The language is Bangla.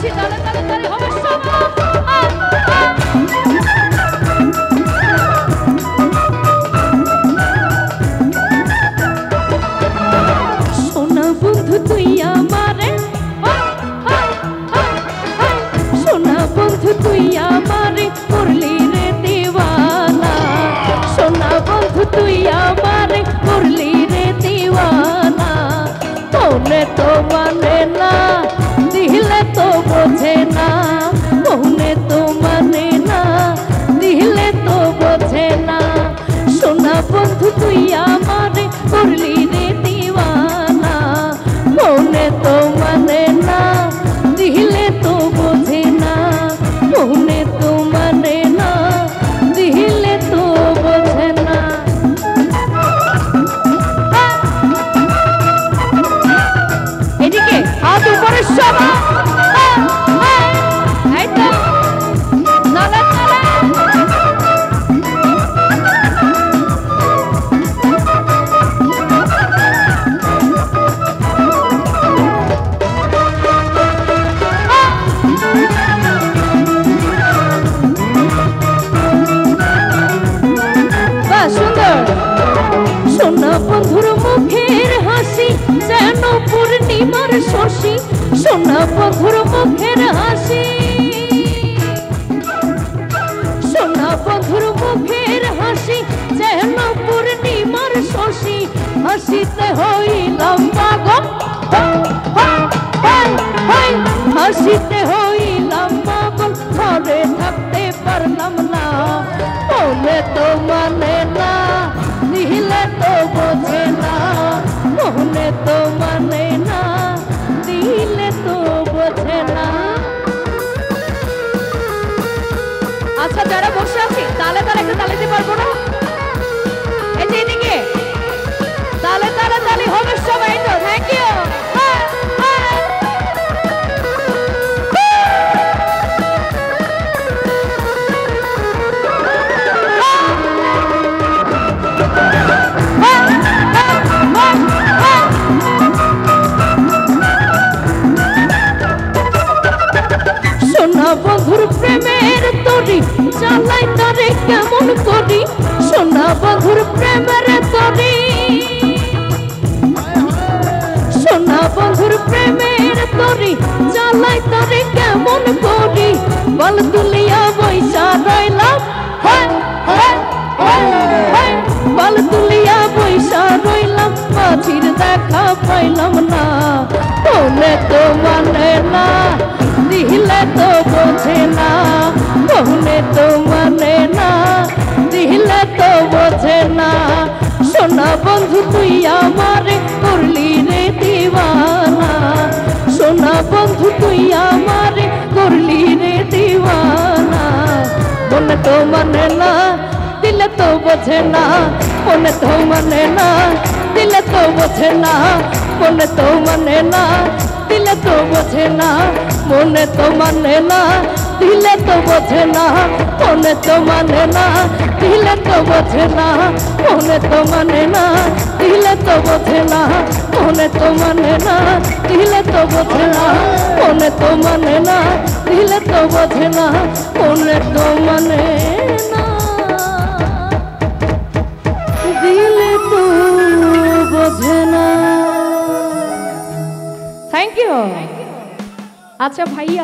বলছি তালে তালে তালে হবে সবাই। সোনা বন্ধু তুই আমারে, সোনা বন্ধু তুই আমারে করলি রে দিওয়ানা, সোনা বন্ধু তুই আমারে করলি রে দিওয়ানা। মনে তো মানে না দিলে তো বোঝে না, মনে তো মানে না দিলে তো বোঝে না। সোনা বন্ধু তুই আমারে করলি রে দিওয়ানা, মনে তো মানে না দিলে তো বোঝে না, মনে তো মানে না দিলে তো বোঝে না। এদিকে হাত উপরে সবাই, এই তো নালে নালে। সোনা বন্ধুর মুখের হাসি যেন পূর্ণিমার শশী, সোনা বন্ধুর মুখের হাসি, সোনা বন্ধুর মুখের হাসি যেন পূর্ণিমার শশী। হাসিতে হইলাম পাগল, হাসিতে হইলাম পাগল, ঘরে থাকতে পারলাম না। মনে তো মানে না দিলে তো বোঝে না, মনে তো মানে না দিলে তো বোঝে না। আচ্ছা যারা বসে আছি তালে তালে একটা তালে দিতে পারবো না? এই যে এদিকে তালে তালে তালে হবে সবাই তো। Thank you. সোনা বন্ধুর প্রেমের তরি চালাই তারে কেমন করি, সোনা বন্ধুর প্রেমের তরি, সোনা বন্ধুর প্রেমের তরি চালাই তারে কেমন করি। বল তুলিয়া বৈশা রইলাম, বল তুলিয়া বৈশা রইলাম, মাঝির দেখা পাইলাম না। মনে তো মানে না দিলে তো বোঝে না, মনে তো মানে না দিলে তো বোঝে না। সোনা বন্ধু তুই আমারে করলি রে দিওয়ানা, সোনা বন্ধু তুই আমারে করলি রে দিওয়ানা। মনে তো মানে না দিলে তো বোঝে না, মনে তো মানে না দিলে তো বোঝে না, মনে তো মানে না দিলে তো বোঝে না, মনে তো মানে না দিলে তো বোঝে না, মনে তো মানে না দিলে তো বোঝে না, মনে তো মানে না দিলে তো বোঝে না, মনে তো মানে না দিলে তো বোঝে না, মনে তো মানে না দিলে তো বোঝে না, মনে তো মানে না দিলে তো বোঝে না। Thank you. আচ্ছা ভাইয়া।